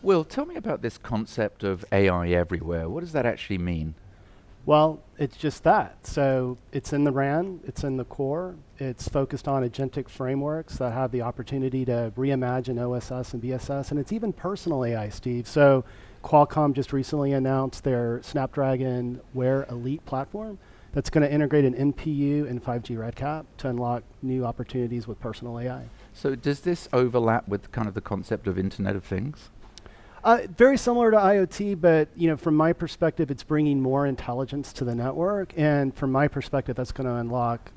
Will, tell me about this concept of AI everywhere. What does that actually mean? Well, it's just that. So it's in the RAN, it's in the core, it's focused on agentic frameworks that have the opportunity to reimagine OSS and BSS, and it's even personal AI, Steve. So Qualcomm just recently announced their Snapdragon Wear Elite platform that's going to integrate an NPU and 5G RedCap to unlock new opportunities with personal AI. So does this overlap with kind of the concept of Internet of Things? Very similar to IoT, but from my perspective, it's bringing more intelligence to the network. And from my perspective, that's going to unlock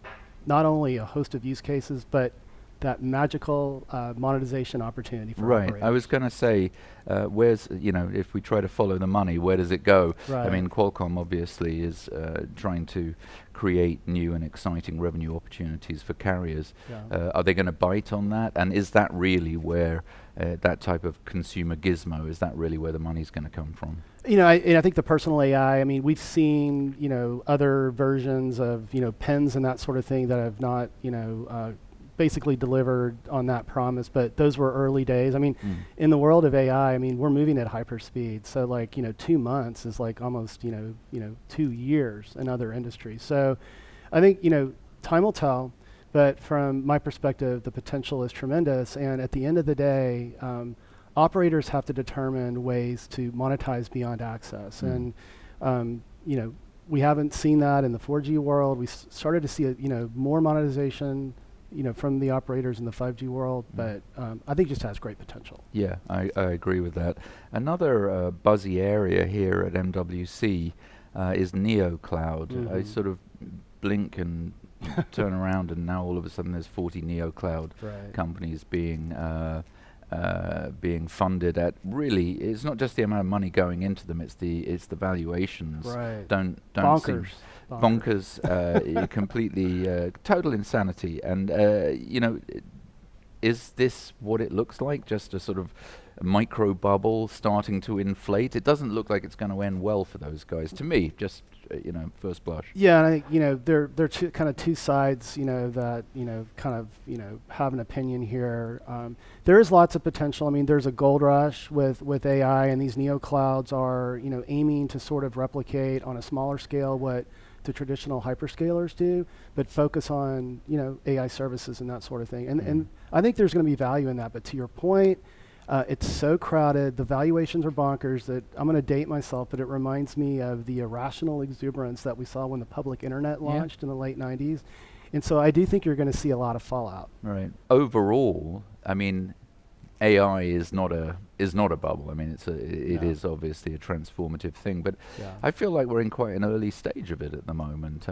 not only a host of use cases, but that magical monetization opportunity for operators. I was going to say, where's, if we try to follow the money, where does it go? Right. I mean, Qualcomm obviously is trying to create new and exciting revenue opportunities for carriers. Yeah. Are they going to bite on that? And is that really where that type of consumer gizmo, is that really where the money's going to come from? I think the personal AI, we've seen, other versions of, pens and that sort of thing that have not, basically delivered on that promise, but those were early days. In the world of AI, we're moving at hyperspeed. So 2 months is like almost, 2 years in other industries. So I think, time will tell, but from my perspective, the potential is tremendous. And at the end of the day, operators have to determine ways to monetize beyond access. And, we haven't seen that in the 4G world. We started to see, more monetization from the operators in the 5G world, but I think it just has great potential. Yeah, I agree with that. Another buzzy area here at MWC is Neocloud. I sort of blink and turn around, and now all of a sudden there's 40 Neocloud companies being funded at, really, it's not just the amount of money going into them, it's the valuations. Don't bonkers. Bonkers, completely, total insanity. And, is this what it looks like? Just a sort of micro bubble starting to inflate? It doesn't look like it's going to end well for those guys, to me, just, first blush. Yeah, and I think, there are two sides, that, have an opinion here. There is lots of potential. There's a gold rush with AI, and these Neoclouds are, aiming to sort of replicate on a smaller scale what the traditional hyperscalers do, but focus on, AI services and that sort of thing. And I think there's going to be value in that. But to your point, it's so crowded. The valuations are bonkers that I'm going to date myself, but it reminds me of the irrational exuberance that we saw when the public internet launched in the late 90s. And so I do think you're going to see a lot of fallout. Right. Overall, AI is not a bubble. It is obviously a transformative thing, but I feel like we're in quite an early stage of it at the moment.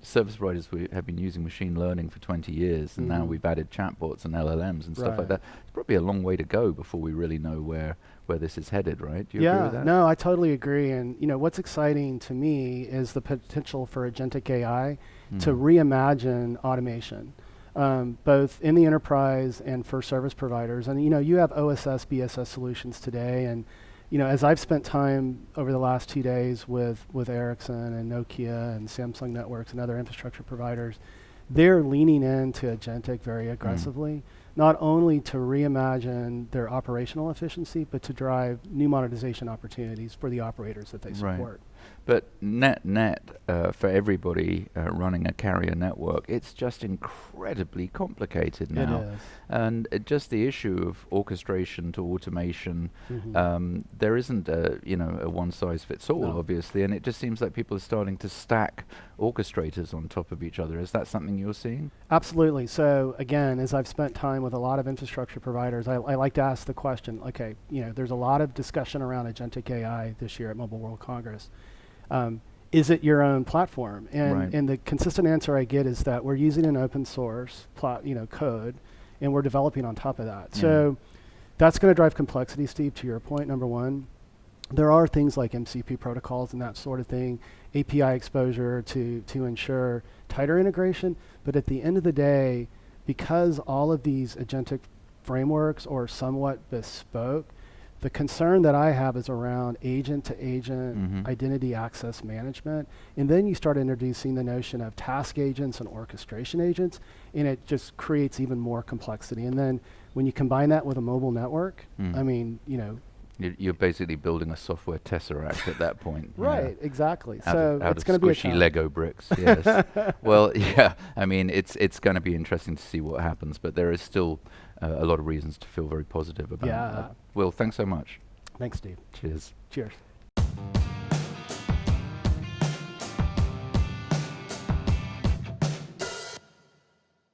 Service providers have been using machine learning for 20 years, and now we've added chatbots and LLMs and stuff like that. It's probably a long way to go before we really know where this is headed, right? Do you agree with that? No, I totally agree. And what's exciting to me is the potential for agentic AI to reimagine automation. Both in the enterprise and for service providers. And you have OSS, BSS solutions today, and as I've spent time over the last 2 days with Ericsson and Nokia and Samsung Networks and other infrastructure providers, they're leaning into agentic very aggressively, not only to reimagine their operational efficiency, but to drive new monetization opportunities for the operators that they support. But net, for everybody running a carrier network, it's just incredibly complicated now. It is. And just the issue of orchestration to automation, there isn't a one-size-fits-all, obviously, and it just seems like people are starting to stack orchestrators on top of each other. Is that something you're seeing? Absolutely. So again, as I've spent time with a lot of infrastructure providers, I like to ask the question, okay, there's a lot of discussion around agentic AI this year at Mobile World Congress. Is it your own platform? And the consistent answer I get is that we're using an open source code, and we're developing on top of that. So that's going to drive complexity, Steve, to your point, number one. There are things like MCP protocols and that sort of thing, API exposure to ensure tighter integration. But at the end of the day, because all of these agentic frameworks are somewhat bespoke, The concern that I have is around agent-to-agent identity access management. And then you start introducing the notion of task agents and orchestration agents, and it just creates even more complexity. And then when you combine that with a mobile network, I mean, you know, you're basically building a software tesseract at that point. Right, exactly. Out So it's it's going to be a squishy challenge. Lego bricks. Yes. Well, yeah. I mean, it's going to be interesting to see what happens, but there is still a lot of reasons to feel very positive about it. Will, thanks so much. Thanks, Steve. Cheers. Cheers.